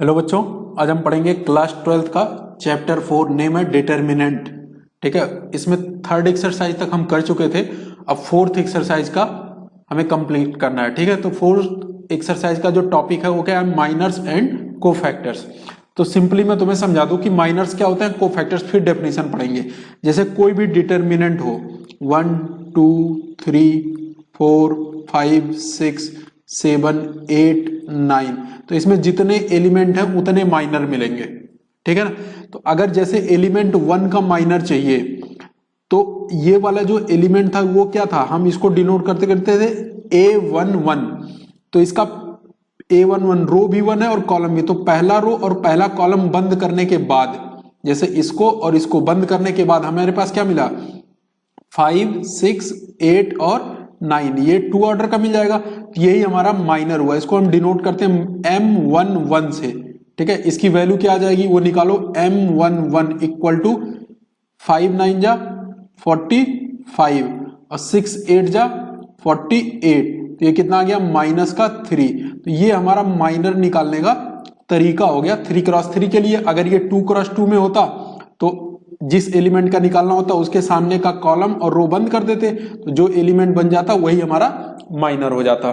Hello बच्चों, आज हम पढ़ेंगे क्लास 12th का चैप्टर 4, नेम है डिटर्मिनेंट। ठीक है, इसमें थर्ड एक्सरसाइज तक हम कर चुके थे। अब फोर्थ एक्सरसाइज का हमें कंप्लीट करना है। ठीक है, तो फोर्थ एक्सरसाइज का जो टॉपिक है वो क्या है, माइनर्स एंड कोफैक्टर्स। तो सिंपली मैं तुम्हें समझा दूं कि माइनर्स क्या होते हैं, कोफैक्टर्स फिर डेफिनेशन पढ़ेंगे। जैसे कोई भी डिटर्मिनेंट हो 1 2 3 4 5 6 7 8 9, तो इसमें जितने एलिमेंट हैं उतने माइनर मिलेंगे। ठीक है ना। तो अगर जैसे एलिमेंट 1 का माइनर चाहिए तो ये वाला जो एलिमेंट था वो क्या था, हम इसको डिनोट करते करते थे A11। तो इसका A11 रो भी 1 है और कॉलम भी, तो पहला रो और पहला कॉलम बंद करने के बाद, जैसे इसको और इसको बंद करने के बाद हमारे पास क्या मिला, 5 6 8 और 9, ये 2 ऑर्डर का मिल जाएगा। तो यही हमारा माइनर हुआ, इसको हम डिनोट करते हैं M11 से। ठीक है, इसकी वैल्यू क्या आ जाएगी वो निकालो, M11 इक्वल टू 5 9 जा 45 और 6 8 जा 48, तो ये कितना आ गया, माइनस का 3। तो ये हमारा माइनर निकालने का तरीका हो गया 3x3 के लिए। अगर ये 2x2 में होता तो जिस एलिमेंट का निकालना होता उसके सामने का कॉलम और रो बंद कर देते, तो जो एलिमेंट बन जाता वही हमारा माइनर हो जाता।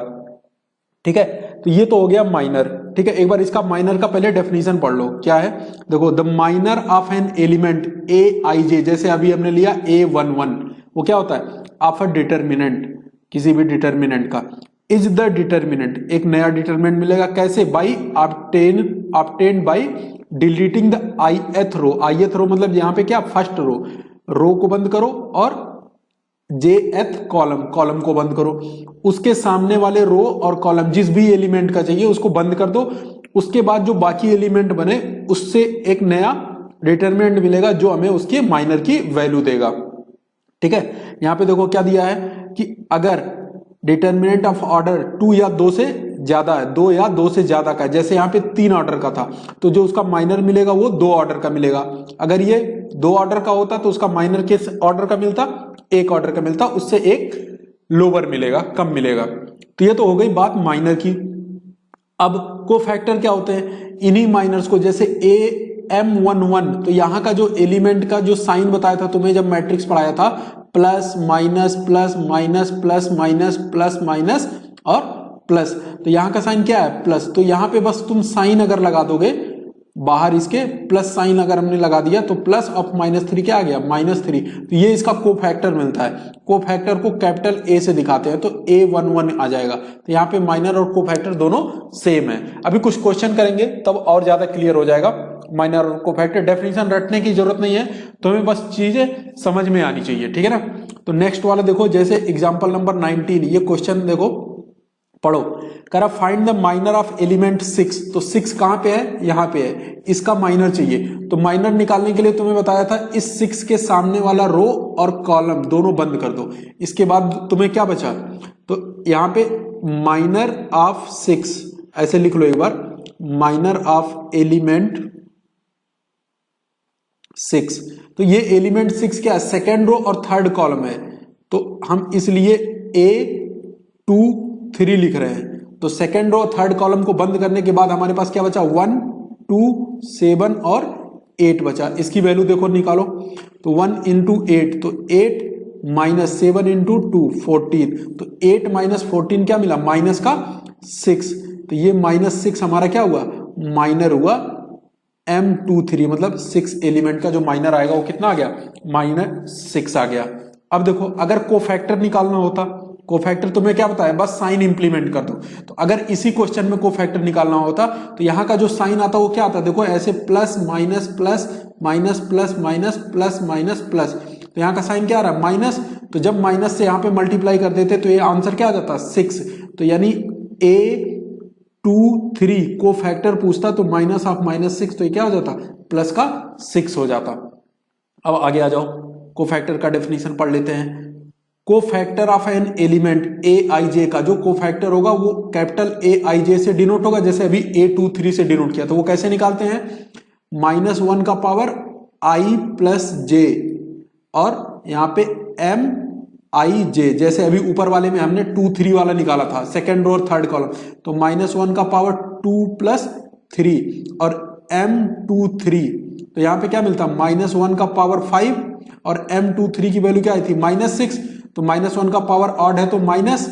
ठीक है, तो ये तो हो गया माइनर। ठीक है, एक बार इसका माइनर का पहले डेफिनेशन पढ़ लो, क्या है देखो, the minor of an element A I J, जैसे अभी हमने लिया A11, वो क्या होता है, ऑफ अ डिटर्मिनेंट, किसी भी डिटर्मिनेंट का, इज द डिटर्मिनेंट, एक नया डिटर्मिनेंट मिलेगा, कैसे, by obtain by deleting the ith row. ith row मतलब यहाँ पे क्या, फर्स्ट रो को बंद करो और jth कॉलम को बंद करो, उसके सामने वाले रो और कॉलम जिस भी एलिमेंट का चाहिए उसको बंद कर दो। उसके बाद जो बाकी एलिमेंट बने उससे एक नया डिटरमिनेंट मिलेगा जो हमें उसके माइनर की वैल्यू देगा। ठीक है, यहां पे देखो क्या दिया है कि अगर डिटर्मिनेंट ऑफ ऑर्डर 2 या 2 से ज्यादा है, 2 या 2 से ज्यादा का है, जैसे यहाँ पे 3 ऑर्डर का था तो जो उसका माइनर मिलेगा वो 2 ऑर्डर का मिलेगा। अगर ये 2 ऑर्डर का होता तो उसका माइनर किस ऑर्डर का मिलता, 1 ऑर्डर का मिलता, उससे एक लोअर मिलेगा, कम मिलेगा। तो ये तो हो गई बात माइनर की। अब कोफैक्टर क्या होते हैं, इन्हीं माइनर्स को, जैसे M11, तो यहां का जो एलिमेंट का जो साइन बताया था तुम्हें जब मैट्रिक्स पढ़ाया था, plus minus plus minus plus minus plus minus और प्लस, तो यहां का साइन क्या है, प्लस। तो यहां पे बस तुम साइन अगर लगा दोगे बाहर, इसके प्लस साइन अगर हमने लगा दिया तो प्लस ऑफ -3 क्या आ गया, -3। तो ये इसका कोफैक्टर मिलता है। कोफैक्टर को कैपिटल A से दिखाते हैं तो A11 आ जाएगा। तो यहाँ पे माइनर और कोफैक्टर दोनों सेम है। अभी कुछ क्वेश्चन करेंगे तब और ज्यादा क्लियर हो जाएगा माइनर और कोफैक्टर। डेफिनेशन रटने की जरूरत नहीं है, तुम्हें बस चीजें समझ में आनी चाहिए। ठीक है ना। तो नेक्स्ट वाला देखो, जैसे एग्जाम्पल नंबर 19, ये क्वेश्चन देखो पढ़ो, करा find the minor of element 6। तो 6 कहां पे है, यहां पे है, इसका माइनर चाहिए। तो माइनर निकालने के लिए तुम्हें बताया था इस 6 के सामने वाला रो और कॉलम दोनों बंद कर दो। इसके बाद तुम्हें क्या बचा, तो यहां पे माइनर ऑफ 6 ऐसे लिख लो एक बार, माइनर ऑफ एलिमेंट 6। तो ये एलिमेंट 6 क्या है, सेकेंड रो और थर्ड कॉलम है, तो हम इसलिए A23 लिख रहे हैं। तो सेकेंड रो थर्ड कॉलम को बंद करने के बाद हमारे पास क्या बचा, 1 2 7 और 8 बचा। इसकी वैल्यू देखो निकालो, तो 1 इंटू 8, तो 8 माइनस 7 इंटू 2 14, तो 8 माइनस 14 क्या मिला, माइनस का 6। तो ये -6 हमारा क्या हुआ, माइनर हुआ M23, मतलब 6 एलिमेंट का जो माइनर आएगा वो कितना आ गया, -6 आ गया। अब देखो अगर कोफैक्टर निकालना होता, कोफैक्टर तुम्हें क्या बताया, बस साइन इंप्लीमेंट कर दो। तो अगर इसी क्वेश्चन में कोफैक्टर निकालना होता तो यहां का जो साइन आता वो क्या आता, देखो ऐसे plus minus plus minus plus minus plus minus plus, तो यहाँ का साइन क्या आ रहा है, माइनस। तो जब माइनस से यहाँ पे मल्टीप्लाई कर देते तो ये आंसर क्या आ जाता, 6। तो यानी A23 कोफैक्टर पूछता तो माइनस ऑफ -6, तो ये क्या हो जाता, प्लस का 6 हो जाता। अब आगे आ जाओ, कोफैक्टर का डेफिनेशन पढ़ लेते हैं। Cofactor of an element Aij का जो कोफैक्टर होगा वो कैपिटल Aij से डिनोट होगा, जैसे अभी A23 से डिनोट किया। तो वो कैसे निकालते हैं, -1 का पावर i प्लस j और यहाँ पे Mij, जैसे अभी ऊपर वाले में हमने 2 3 वाला निकाला था, सेकेंड रो और थर्ड कॉलम, तो -1 का पावर 2 प्लस 3 और M23, तो यहाँ पे क्या मिलता है -1 का पावर 5 और M23 की वैल्यू क्या आई थी -6, तो -1 का पावर ऑड है तो माइनस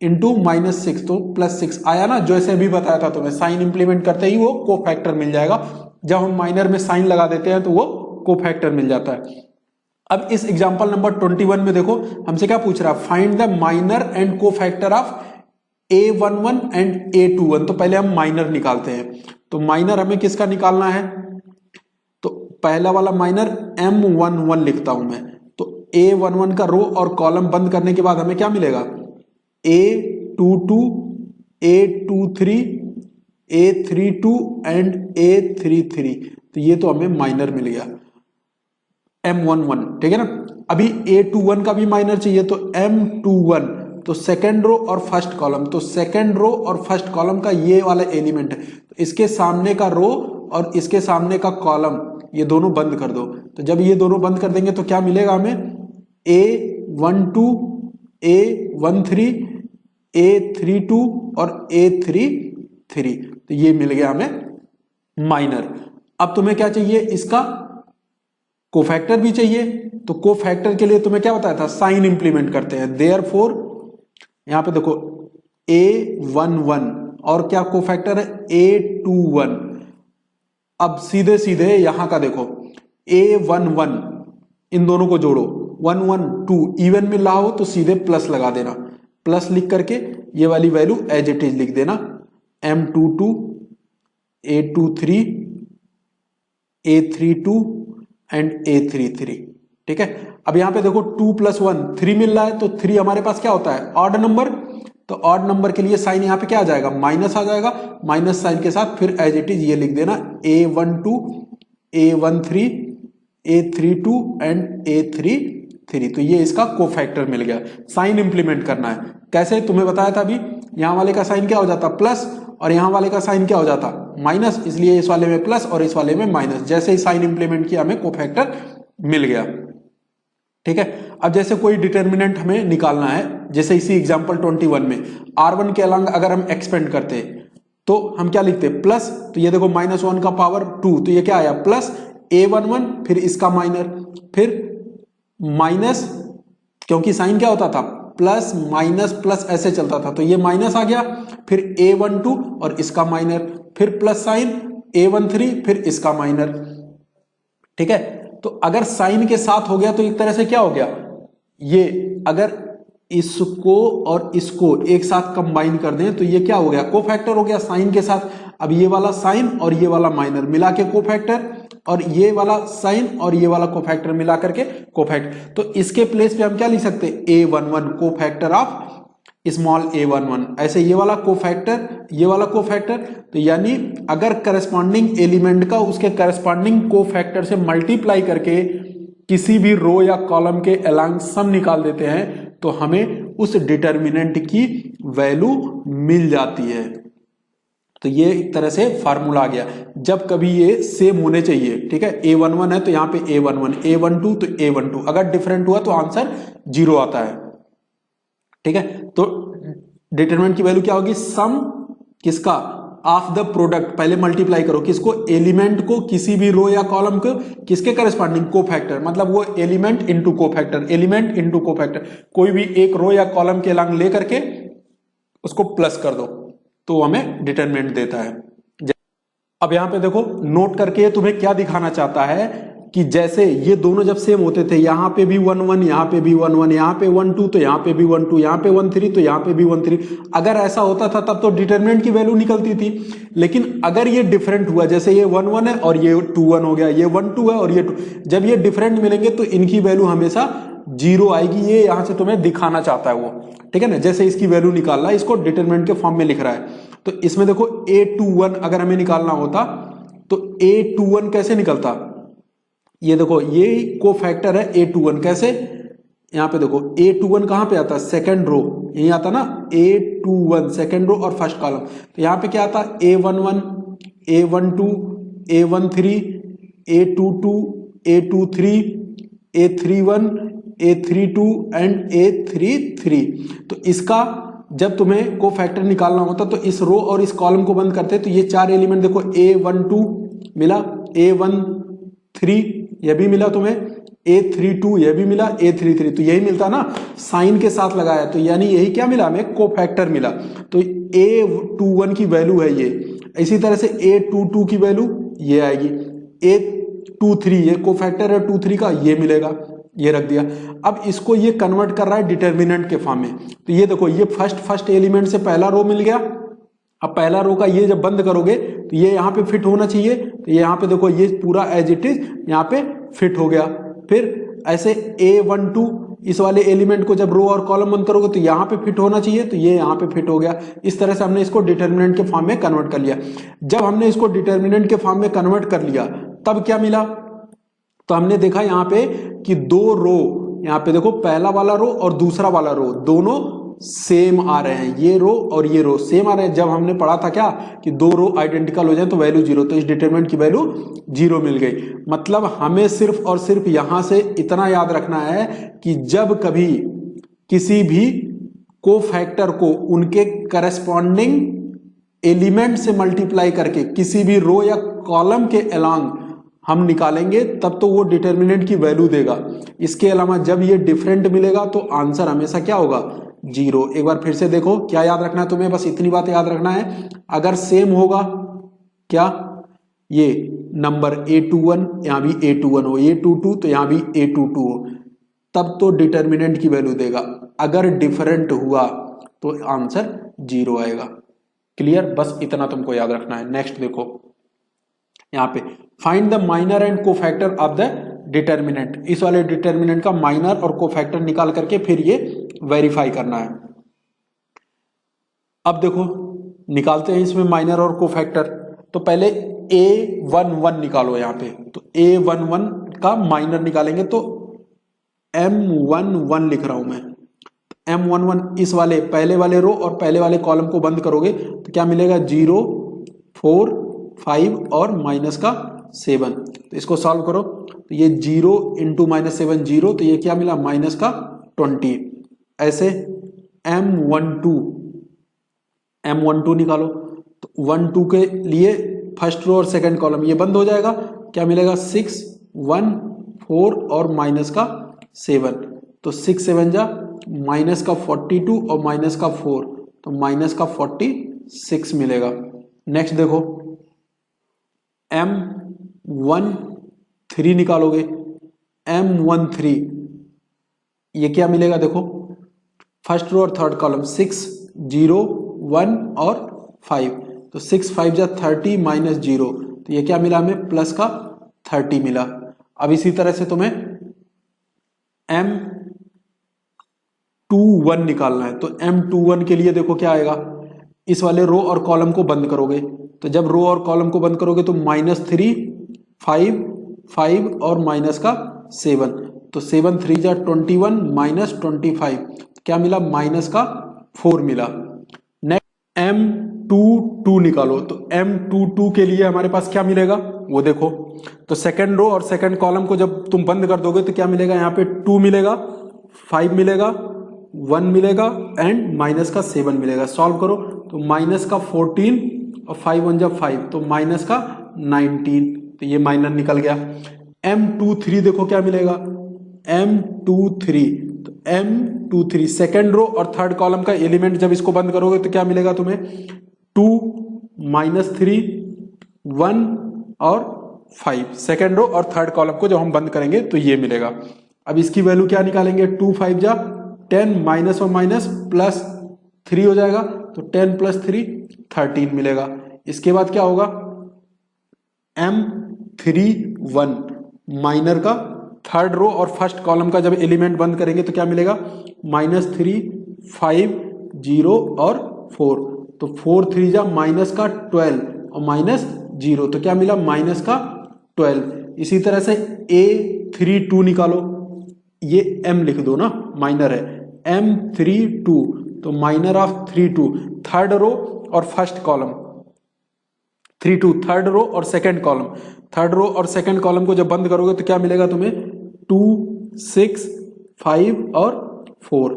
इंटू -6 तो +6 आया ना, जैसे अभी बताया था तुम्हें। साइन इंप्लीमेंट करते ही वो कोफैक्टर मिल जाएगा, जब हम माइनर में साइन लगा देते हैं तो वो कोफैक्टर मिल जाता है। अब इस एग्जांपल नंबर 21 में देखो हमसे क्या पूछ रहा है, find the minor and cofactor of A11 and A21। तो पहले हम माइनर निकालते हैं, तो माइनर हमें किसका निकालना है, तो पहला वाला माइनर M11 लिखता हूं मैं। तो A11 का रो और कॉलम बंद करने के बाद हमें क्या मिलेगा, A22, A23, A32 and A33, तो ये तो हमें माइनर मिल गया M11, ठीक है ना। अभी A21 का भी माइनर चाहिए, तो M21, तो सेकेंड रो और फर्स्ट कॉलम, तो सेकेंड रो और फर्स्ट कॉलम का ये वाला एलिमेंट है, तो इसके सामने का रो और इसके सामने का कॉलम ये दोनों बंद कर दो। तो जब ये दोनों बंद कर देंगे तो क्या मिलेगा हमें, A12, A13, A32 और A33, तो ये मिल गया हमें माइनर। अब तुम्हें क्या चाहिए, इसका कोफैक्टर भी चाहिए, तो कोफैक्टर के लिए तुम्हें क्या बताया था, साइन इंप्लीमेंट करते हैं। देयरफॉर यहां पे देखो A11 और क्या कोफैक्टर है A21। अब सीधे सीधे यहां का देखो A11, इन दोनों को जोड़ो, 1 1 2 इवन में रहा हो तो सीधे प्लस लगा देना, प्लस लिख करके ये वाली वैल्यू एज इट इज लिख देना, M22, A23, A32 and A33, ठीक है। अब यहां पे देखो 2 + 1 3 मिल रहा है, तो 3 हमारे पास क्या होता है, ऑड नंबर, तो ऑड नंबर के लिए साइन यहां पे क्या आ जाएगा, माइनस आ जाएगा, माइनस साइन के साथ फिर एज इट इज ये लिख देना A12, A13, A32 and A33, तो ये इसका कोफैक्टर मिल गया। साइन इंप्लीमेंट करना है, कैसे तुम्हें बताया था अभी, यहां वाले का साइन क्या हो जाता प्लस और यहां वाले का साइन क्या हो जाता माइनस, इसलिए इस वाले में प्लस और इस वाले में माइनस। जैसे ही साइन इंप्लीमेंट किया हमें कोफैक्टर मिल गया, ठीक है। अब जैसे कोई डिटर्मिनेंट हमें निकालना है, जैसे इसी एग्जांपल 21 में R1 के अलॉन्ग अगर हम एक्सपेंड करते तो हम क्या लिखते प्लस, तो ये देखो -1 का पावर 2, तो ये क्या आया प्लस A11, फिर इसका माइनर, फिर माइनस, क्योंकि साइन क्या होता था प्लस माइनस प्लस ऐसे चलता था, तो ये माइनस आ गया, फिर A12 और इसका माइनर, फिर प्लस साइन A13, फिर इसका माइनर, ठीक है। तो अगर साइन के साथ हो गया तो एक तरह से क्या हो गया, ये अगर इसको और इसको एक साथ कंबाइन कर दें तो ये क्या हो गया, कोफैक्टर हो गया साइन के साथ। अब ये वाला साइन और ये वाला माइनर मिला के कोफैक्टर, और ये वाला साइन और ये वाला कोफैक्टर मिला करके कोफैक्टर। तो इसके प्लेस पे हम क्या लिख सकते हैं, A11 cofactor of small A11, ऐसे ये वाला कोफैक्टर, ये वाला कोफैक्टर। तो यानी अगर करस्पॉन्डिंग एलिमेंट का उसके करस्पॉन्डिंग कोफैक्टर से मल्टीप्लाई करके किसी भी रो या कॉलम के अलॉन्ग सम निकाल देते हैं तो हमें उस डिटर्मिनेंट की वैल्यू मिल जाती है। तो ये एक तरह से फार्मूला आ गया, जब कभी ये सेम होने चाहिए, ठीक है। A11 है तो यहाँ पे A11, A12 तो A12, अगर डिफरेंट हुआ तो आंसर 0 आता है, ठीक है। तो डिटरमिनेंट की वैल्यू क्या होगी, सम किसका, ऑफ द प्रोडक्ट, पहले मल्टीप्लाई करो किसको, एलिमेंट को, किसी भी रो या कॉलम को किसके करस्पॉन्डिंग कोफैक्टर, मतलब वो element into cofactor, element into cofactor, कोई भी एक रो या कॉलम के अलॉन्ग लेकर के उसको प्लस कर दो तो हमें डिटरमिनेंट देता है। अब यहां पे देखो नोट करके तुम्हें क्या दिखाना चाहता है कि जैसे ये दोनों जब सेम होते थे, यहां पे भी 1 1, यहां पे भी 1 1, यहां पे 1 2, तो यहां पे भी 1 2, यहां पे 1 3, तो यहां पे भी 1 3। अगर ऐसा होता था तब तो डिटरमिनेंट की वैल्यू निकलती थी, लेकिन अगर ये डिफरेंट हुआ, जैसे ये 1 1 है और ये 2 1 हो गया, ये 1 2 है और ये 2, जब ये डिफरेंट मिलेंगे तो इनकी वैल्यू हमेशा 0 आएगी। ये यहां से तुम्हें दिखाना चाहता है वो, ठीक है ना। जैसे इसकी वैल्यू निकालना है, इसको डिटरमिनेंट के फॉर्म में लिख रहा है, तो इसमें देखो A21 अगर हमें निकालना होता तो A21 कैसे निकलता, ये देखो ये कोफैक्टर है A21, कैसे, यहां पे देखो A21 कहां पे आता है, सेकंड रो, यही आता ना A21 सेकंड रो और फर्स्ट कॉलम। तो यहां पे क्या आता है A11, A12, A13, A22, A23, A31, A32 and A33। तो इसका जब तुम्हें को फैक्टर निकालना होता तो इस रो और इस कॉलम को बंद करते, तो ये चार एलिमेंट देखो A12 मिला, A13 यह भी मिला तुम्हें, A32 यह भी मिला, A33 तो यही मिलता ना, साइन के साथ लगाया तो यानी यही क्या मिला हमें, को फैक्टर मिला। तो A21 की वैल्यू है ये। इसी तरह से A22 की वैल्यू ये आएगी, A23 ये को फैक्टर है 23 का, ये मिलेगा, ये रख दिया। अब इसको ये कन्वर्ट कर रहा है डिटर्मिनेंट के फॉर्म में। तो ये देखो ये फर्स्ट एलिमेंट से पहला रो मिल गया। अब पहला रो का ये जब बंद करोगे तो ये यहाँ पे फिट होना चाहिए, तो ये यहाँ पे देखो ये पूरा एज इट इज यहाँ पे फिट हो गया। फिर ऐसे A12 इस वाले एलिमेंट को जब रो और कॉलम बंद करोगे तो यहाँ पे फिट होना चाहिए, तो ये यहाँ पे फिट हो गया। इस तरह से हमने इसको डिटर्मिनेंट के फॉर्म में कन्वर्ट कर लिया। जब हमने इसको डिटर्मिनेंट के फॉर्म में कन्वर्ट कर लिया तब क्या मिला, तो हमने देखा यहाँ पे कि दो रो, यहाँ पे देखो पहला वाला रो और दूसरा वाला रो दोनों सेम आ रहे हैं, ये रो और ये रो सेम आ रहे हैं। जब हमने पढ़ा था क्या कि दो रो आइडेंटिकल हो जाए तो वैल्यू जीरो, तो इस डिटरमिनेंट की वैल्यू जीरो मिल गई। मतलब हमें सिर्फ और सिर्फ यहां से इतना याद रखना है कि जब कभी किसी भी को फैक्टर को उनके करस्पॉन्डिंग एलिमेंट से मल्टीप्लाई करके किसी भी रो या कॉलम के अलोंग हम निकालेंगे तब तो वो डिटर्मिनेंट की वैल्यू देगा। इसके अलावा जब ये डिफरेंट मिलेगा तो आंसर हमेशा क्या होगा, जीरो। एक बार फिर से देखो, क्या याद रखना है तुम्हें, बस इतनी बात याद रखना है। अगर सेम होगा क्या, ये नंबर A21 यहां भी A21 हो, A22 तो यहां भी A22 हो, तब तो डिटर्मिनेंट की वैल्यू देगा। अगर डिफरेंट हुआ तो आंसर जीरो आएगा। क्लियर, बस इतना तुमको याद रखना है। नेक्स्ट देखो यहां पे find the minor and cofactor of the determinant. इस वाले डिटर्मिनेंट का माइनर और कोफैक्टर निकाल करके फिर ये वेरीफाई करना है। अब देखो निकालते हैं इसमें माइनर और कोफैक्टर। तो पहले A11 निकालो यहां पे, तो A11 का माइनर निकालेंगे तो M11 लिख रहा हूं मैं। M11 इस वाले पहले वाले रो और पहले वाले कॉलम को बंद करोगे तो क्या मिलेगा, 0 4 5 और माइनस का 7। तो इसको सॉल्व करो तो ये 0 इंटू -7 0, तो ये क्या मिला माइनस का 20। ऐसे M12 निकालो तो 1 2 के लिए फर्स्ट रो और सेकंड कॉलम ये बंद हो जाएगा, क्या मिलेगा 6 1 4 और माइनस का 7। तो 6 7 जा माइनस का 42 और माइनस का 4, तो माइनस का 46 मिलेगा। नेक्स्ट देखो M13 निकालोगे, M13 ये क्या मिलेगा, देखो फर्स्ट रो और थर्ड कॉलम 6 0 1 और 5, तो 6 5 जा 30 माइनस 0, तो ये क्या मिला हमें प्लस का 30 मिला। अब इसी तरह से तुम्हें M21 निकालना है। तो M21 के लिए देखो क्या आएगा, इस वाले रो और कॉलम को बंद करोगे, तो जब रो और कॉलम को बंद करोगे तो -3 5 5 और माइनस का 7, तो 7 3 जा 21 माइनस 25, क्या मिला माइनस का 4 मिला। नेक्स्ट M22 निकालो, तो M22 के लिए हमारे पास क्या मिलेगा वो देखो। तो सेकंड रो और सेकंड कॉलम को जब तुम बंद कर दोगे तो क्या मिलेगा, यहाँ पे 2 मिलेगा 5 मिलेगा 1 मिलेगा एंड माइनस का 7 मिलेगा। सॉल्व करो तो माइनस का 14 और 5 1 जा 5, तो माइनस का 19, तो ये माइनर निकल गया। M23 देखो क्या मिलेगा, M23, तो M23 सेकेंड रो और थर्ड कॉलम का एलिमेंट जब इसको बंद करोगे तो क्या मिलेगा तुम्हें, 2 -3 1 और 5। सेकेंड रो और थर्ड कॉलम को जब हम बंद करेंगे तो ये मिलेगा। अब इसकी वैल्यू क्या निकालेंगे, 2 5 जा 10 माइनस और माइनस प्लस 3 हो जाएगा, तो 10 + 3 13 मिलेगा। इसके बाद क्या होगा, M31 माइनर का थर्ड रो और फर्स्ट कॉलम का जब एलिमेंट बंद करेंगे तो क्या मिलेगा, -3 5 0 और 4, तो 4 3 जा माइनस का 12 और माइनस 0, तो क्या मिला माइनस का 12। इसी तरह से A32 निकालो, ये M लिख दो ना, माइनर है M32, तो माइनर ऑफ 32 थर्ड रो और फर्स्ट कॉलम, 32 थर्ड रो और सेकंड कॉलम, थर्ड रो और सेकंड कॉलम को जब बंद करोगे तो क्या मिलेगा तुम्हें, 2 6 5 और 4,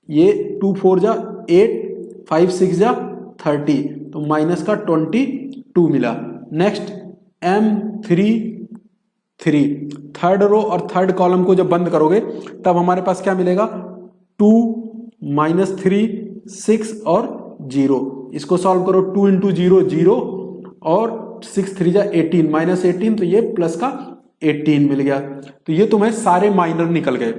ये 2 4 जा 8, 5 6 जा 30, तो माइनस का 22 मिला। नेक्स्ट M33, थर्ड रो और थर्ड कॉलम को जब बंद करोगे तब हमारे पास क्या मिलेगा, 2 -3 6 और 0। इसको सॉल्व करो, 2 × 0 0 और 6 3 जा 18, -18, तो ये प्लस का 18 मिल गया। तो ये तुम्हें सारे माइनर निकल गए।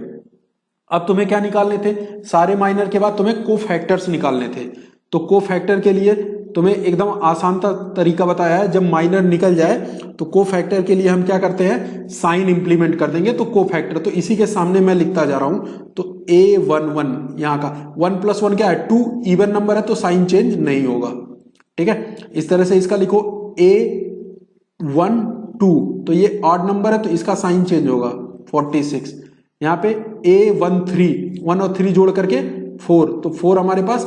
अब तुम्हें क्या निकालने थे, सारे माइनर के बाद तुम्हें कोफैक्टर्स निकालने थे। तो कोफैक्टर के लिए तुम्हें एकदम आसान तरीका बताया है, जब माइनर निकल जाए तो कोफैक्टर के लिए हम क्या करते हैं, साइन इंप्लीमेंट कर देंगे। तो कोफैक्टर, तो इसी के सामने मैं लिखता जा रहा हूं, तो A11 यहाँ का 1 + 1 क्या है 2, इवन नंबर है तो साइन चेंज नहीं होगा। ठीक है, इस तरह से इसका लिखो A12, तो ये ऑड नंबर है तो इसका साइन चेंज होगा 46। यहाँ पे A13, 1 और 3 जोड़ करके 4, तो 4 हमारे पास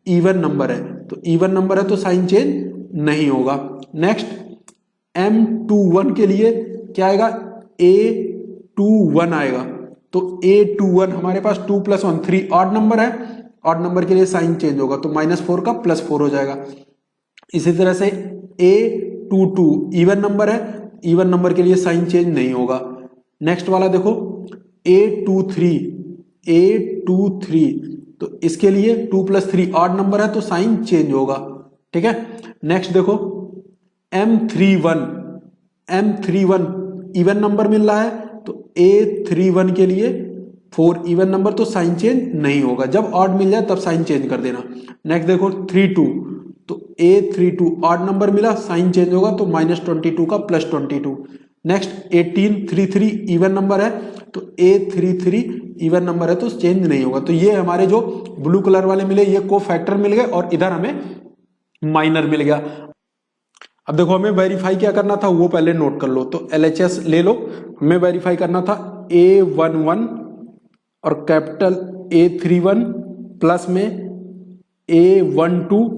इवन नंबर है, तो इवन नंबर है तो साइन चेंज नहीं होगा। नेक्स्ट M21 के लिए क्या आएगा, A21 आएगा, तो A21 हमारे पास 2 + 1 3 ऑड नंबर है, ऑड नंबर के लिए साइन चेंज होगा, तो -4 का +4 हो जाएगा। इसी तरह से A22 इवन नंबर है, इवन नंबर के लिए साइन चेंज नहीं होगा। नेक्स्ट वाला देखो A23, तो इसके लिए 2 + 3 ऑड नंबर है तो साइन चेंज होगा। ठीक है, नेक्स्ट देखो M31 इवन नंबर मिल रहा है, तो A31 के लिए 4 इवन नंबर तो साइन चेंज नहीं होगा, जब ऑड मिल जाए तब साइन चेंज कर देना। नेक्स्ट देखो 32, तो A32 ऑड नंबर मिला, साइन चेंज होगा, तो -22 का +22। नेक्स्ट 1833 इवन नंबर है, तो A33 इवन नंबर है तो चेंज नहीं होगा। तो ये हमारे जो ब्लू कलर वाले मिले ये कोफैक्टर मिल गए और इधर हमें माइनर मिल गया। अब देखो हमें वेरीफाई क्या करना था वो पहले नोट कर लो, तो LHS ले लो। हमें वेरीफाई करना था A11 और कैपिटल A31 प्लस में A12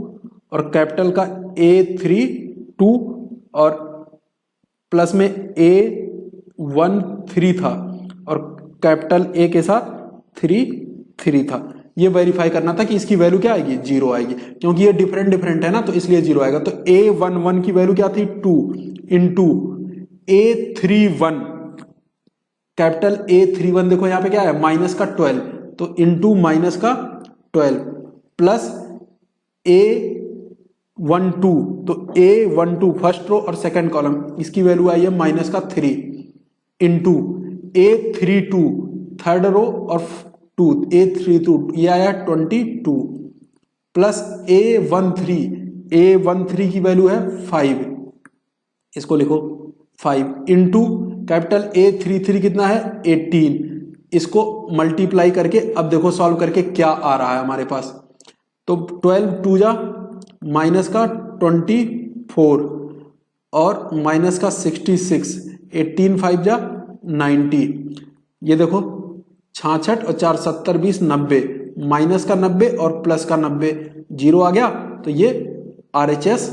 और कैपिटल का A32 और प्लस में A13 था और कैपिटल A के साथ 3 था। ये वेरीफाई करना था कि इसकी वैल्यू क्या आएगी, 0 आएगी, क्योंकि ये डिफरेंट है ना, तो इसलिए 0 आएगा। तो A11 की वैल्यू क्या थी, 2 × A31, कैपिटल A31 देखो यहाँ पे क्या है -12, तो इंटू -12 प्लस A12, तो A12 फर्स्ट रो और सेकंड कॉलम, इसकी वैल्यू आई है -3 इंटू A32 थर्ड रो और 2, A32 ये आया 22 प्लस A13 की वैल्यू है 5, इसको लिखो 5 इंटू कैपिटल A33 कितना है 18, इसको मल्टीप्लाई करके अब देखो सॉल्व करके क्या आ रहा है हमारे पास। तो 12 2 जा -24 और -66, 18 5 जा 90, ये देखो 66 और 4 70 20 90, -90 और +90, 0 आ गया, तो ये RHS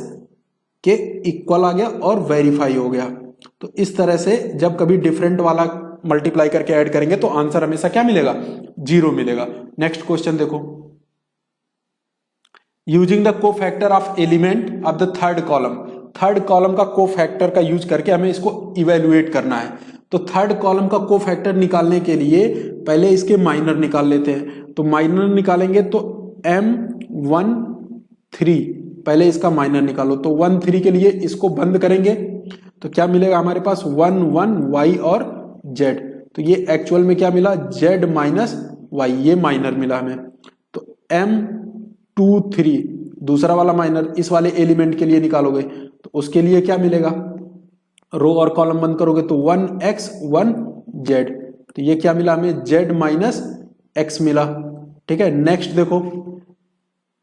के इक्वल आ गया और वेरीफाई हो गया। तो इस तरह से जब कभी डिफरेंट वाला मल्टीप्लाई करके ऐड करेंगे तो आंसर हमेशा क्या मिलेगा, 0 मिलेगा। नेक्स्ट क्वेश्चन देखो, using the cofactor of element of the third column का कोफैक्टर का यूज करके हमें इसको इवेल्युएट करना है। तो थर्ड कॉलम का कोफैक्टर निकालने के लिए पहले इसके माइनर निकाल लेते हैं। तो माइनर निकालेंगे तो M13, पहले इसका माइनर निकालो, तो 13 के लिए इसको बंद करेंगे तो क्या मिलेगा हमारे पास 1 1 y और z, तो ये एक्चुअल में क्या मिला z - y, ये माइनर मिला हमें। तो M23 दूसरा वाला माइनर इस वाले एलिमेंट के लिए निकालोगे तो उसके लिए क्या मिलेगा, रो और कॉलम बंद करोगे तो 1x 1z, तो ये क्या मिला हमें z - x मिला। ठीक है, नेक्स्ट देखो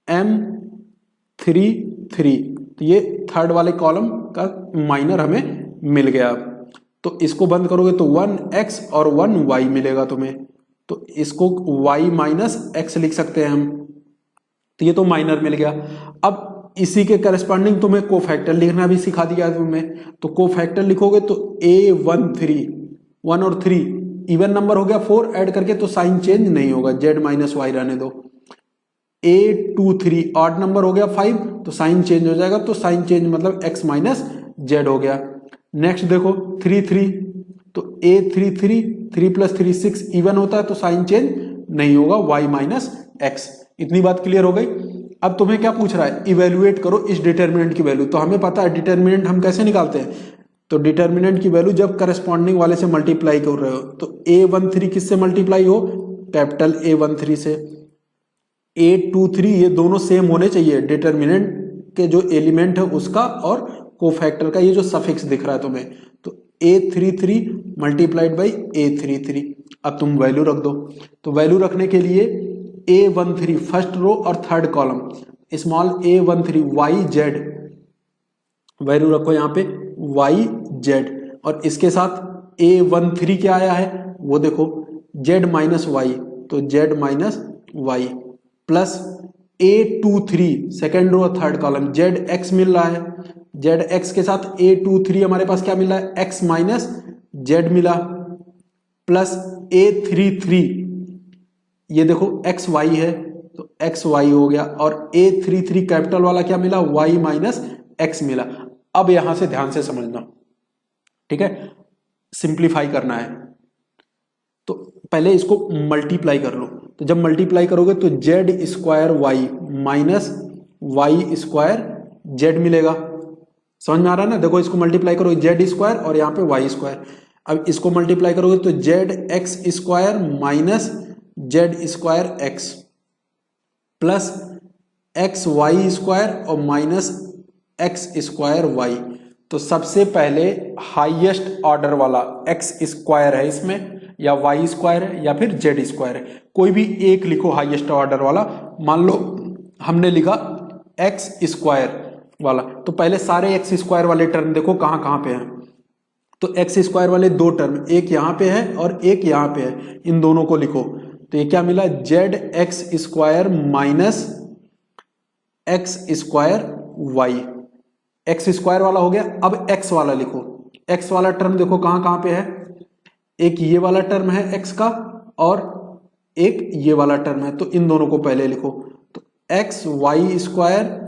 M33, तो ये थर्ड वाले कॉलम का माइनर हमें मिल गया। तो इसको बंद करोगे तो 1x और 1y मिलेगा तुम्हें, तो इसको y - x लिख सकते हैं हम, तो ये तो माइनर मिल गया। अब इसी के करस्पॉन्डिंग तुम्हें कोफैक्टर लिखना भी सिखा दिया तुम्हें, तो कोफैक्टर लिखोगे तो A13 1 और 3 इवन नंबर हो गया, 4 ऐड करके तो साइन चेंज नहीं होगा, z - y रहने दो। A23 ऑड नंबर हो गया 5, तो साइन चेंज हो जाएगा, तो साइन चेंज मतलब x माइनस जेड हो गया। नेक्स्ट देखो 3 तो A33 3 + 3 6 इवन होता है, तो साइन चेंज नहीं होगा, y माइनस एक्स। इतनी बात क्लियर हो गई। अब तुम्हें क्या पूछ रहा है, इवेल्युएट करो इस डिटर्मिनेंट की वैल्यू। तो हमें पता है डिटर्मिनेंट हम कैसे निकालते हैं, तो डिटर्मिनेंट की वैल्यू जब करस्पॉन्डिंग वाले से मल्टीप्लाई कर रहे हो, तो A13 किससे मल्टीप्लाई हो, कैपिटल A13 से। A23 ये दोनों सेम होने चाहिए, डिटर्मिनेंट के जो एलिमेंट है उसका और कोफैक्टर का, ये जो सफिक्स दिख रहा है तुम्हें, तो A33 मल्टीप्लाइड बाई A33। अब तुम वैल्यू रख दो, तो वैल्यू रखने के लिए A13 फर्स्ट रो और third column, small A13 Y Z, value रखो यहाँ पे वाई जेड, और इसके साथ A13 क्या आया है वो देखो जेड माइनस वाई, तो Z minus Y, plus A23 second row third column Z X मिल रहा है, जेड एक्स के साथ A23 हमारे पास क्या मिला है, एक्स माइनस जेड मिला, प्लस A33 ये देखो एक्स वाई है, तो एक्स वाई हो गया, और A33 कैपिटल वाला क्या मिला, वाई माइनस एक्स मिला। अब यहां से ध्यान से समझना, ठीक है, सिंप्लीफाई करना है, तो पहले इसको मल्टीप्लाई कर लो। तो जब मल्टीप्लाई करोगे तो z square y minus y square z मिलेगा। समझ में आ रहा है ना, देखो इसको मल्टीप्लाई करो जेड स्क्वायर और यहाँ पे वाई स्क्वायर। अब इसको मल्टीप्लाई करोगे तो z x square minus Z square x, plus x y square और माइनस एक्स स्क्वायर वाई। तो सबसे पहले हाईएस्ट ऑर्डर वाला एक्स स्क्वायर है इसमें, या वाई स्क्वायर है, या फिर जेड स्क्वायर है, कोई भी एक लिखो हाईएस्ट ऑर्डर वाला। मान लो हमने लिखा एक्स स्क्वायर वाला, तो पहले सारे एक्स स्क्वायर वाले टर्म देखो कहां कहां पे हैं। तो एक्स स्क्वायर वाले दो टर्म, एक यहां पे है और एक यहां पे है, इन दोनों को लिखो। तो ये क्या मिला, z x square minus x square y, x square वाला हो गया। अब एक्स वाला लिखो, एक्स वाला टर्म देखो कहां कहां पे है, एक ये वाला टर्म है एक्स का और एक ये वाला टर्म है, तो इन दोनों को पहले लिखो। तो x y square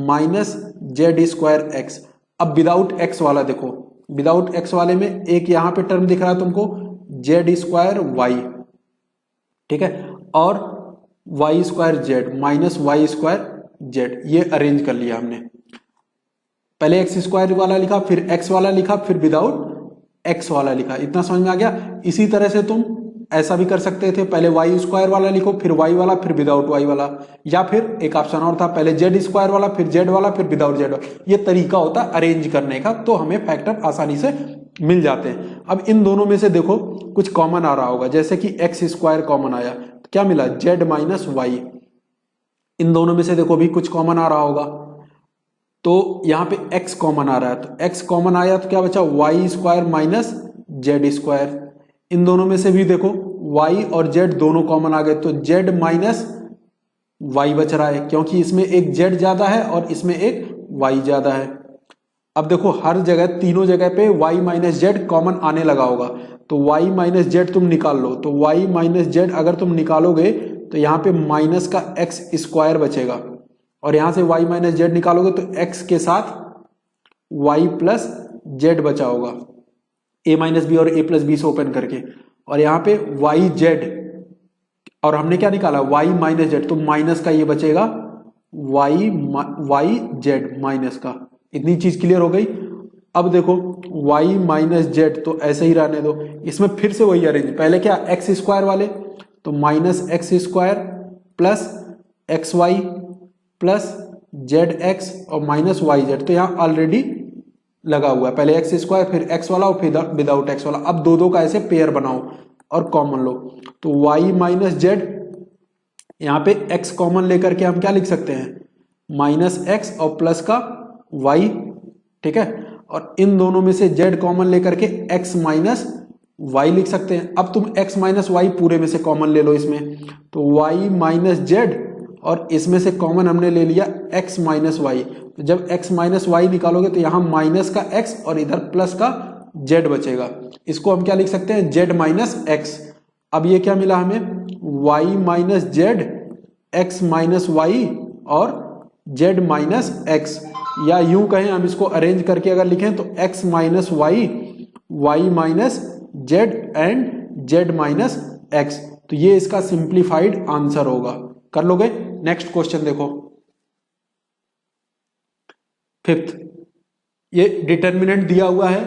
minus Z square x. अब विदाउट एक्स वाला देखो, विदाउट एक्स वाले में एक यहां पे टर्म दिख रहा है तुमको जेड स्क्वायर वाई, ठीक है, और y square z minus y square z, ये अरेंज कर लिया हमने। पहले एक्स स्क्वायर वाला लिखा, फिर एक्स वाला लिखा, फिर विदाउट एक्स वाला लिखा। इतना समझ में आ गया। इसी तरह से तुम ऐसा भी कर सकते थे, पहले वाई स्क्वायर वाला लिखो, फिर वाई वाला, फिर विदाउट वाई वाला, या फिर एक ऑप्शन और था, पहले जेड स्क्वायर वाला, फिर जेड वाला, फिर विदाउट जेड। ये तरीका होता अरेंज करने का, तो हमें फैक्टर आसानी से मिल जाते हैं। अब इन दोनों में से देखो कुछ कॉमन आ रहा होगा, जैसे कि एक्स स्क्वायर कॉमन आया, तो क्या मिला, जेड माइनस वाई। इन दोनों में से देखो भी कुछ कॉमन आ रहा होगा, तो यहां पे x कॉमन आ रहा है, तो x कॉमन आया तो क्या बचा, Y square minus Z square. इन दोनों में से भी देखो y और z दोनों कॉमन आ गए, तो z माइनस वाई बच रहा है, क्योंकि इसमें एक z ज्यादा है और इसमें एक y ज्यादा है। अब देखो हर जगह, तीनों जगह पे y माइनस जेड कॉमन आने लगा होगा, तो y माइनस जेड तुम निकाल लो। तो y माइनस जेड अगर तुम निकालोगे तो यहाँ पे माइनस का एक्स स्क्वायर बचेगा, और यहां से y माइनस जेड निकालोगे तो x के साथ y प्लस जेड बचा होगा, a माइनस बी और a प्लस बी से ओपन करके, और यहाँ पे y जेड, और हमने क्या निकाला y माइनस जेड, तो माइनस का ये बचेगा y जेड माइनस का। इतनी चीज क्लियर हो गई। अब देखो y माइनस जेड तो ऐसे ही रहने दो, इसमें फिर से वही अरेंज, पहले क्या एक्स स्क्वायर वाले, तो minus x square plus x y plus z x और माइनस वाई जेड, तो यहां ऑलरेडी लगा हुआ है, पहले एक्स स्क्वायर फिर एक्स वाला और फिर विदाउट एक्स वाला। अब दो दो का ऐसे पेयर बनाओ और कॉमन लो, तो वाई माइनस जेड, यहां पे एक्स कॉमन लेकर के हम क्या लिख सकते हैं, माइनस एक्स और प्लस का वाई, ठीक है, और इन दोनों में से जेड कॉमन लेकर के एक्स माइनस वाई लिख सकते हैं। अब तुम एक्स माइनस वाई पूरे में से कॉमन ले लो इसमें, तो वाई माइनस जेड, और इसमें से कॉमन हमने ले लिया x माइनस वाई। तो जब x माइनस वाई निकालोगे तो यहां माइनस का x और इधर प्लस का z बचेगा, इसको हम क्या लिख सकते हैं, z माइनस एक्स। अब ये क्या मिला हमें, y minus z x minus y और z माइनस एक्स, या यूं कहें हम इसको अरेंज करके अगर लिखें तो x minus y, y minus z and z minus x. तो ये इसका सिंप्लीफाइड आंसर होगा। कर लोगे? नेक्स्ट क्वेश्चन देखो, फिफ्थ, ये डिटर्मिनेंट दिया हुआ है,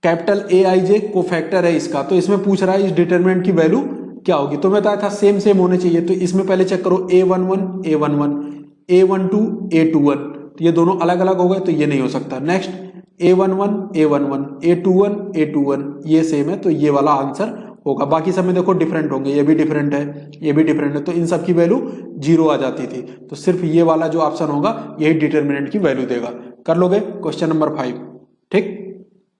capital A I J cofactor है इसका, तो इसमें पूछ रहा है इस डिटर्मिनेंट की वैल्यू क्या होगी। तो मैं बताया था सेम सेम होने चाहिए, तो इसमें पहले चेक करो a11 a11 a12 a21, तो ये दोनों अलग अलग हो गए, तो ये नहीं हो सकता। Next a11 a11 a21 a21, ये सेम है, तो ये वाला आंसर होगा। बाकी सब में देखो डिफरेंट होंगे, ये भी डिफरेंट है, ये भी डिफरेंट है, तो इन सब की वैल्यू 0 आ जाती थी। तो सिर्फ ये वाला जो ऑप्शन होगा यही डिटर्मिनेंट की वैल्यू देगा। कर लोगे? क्वेश्चन नंबर 5, ठीक।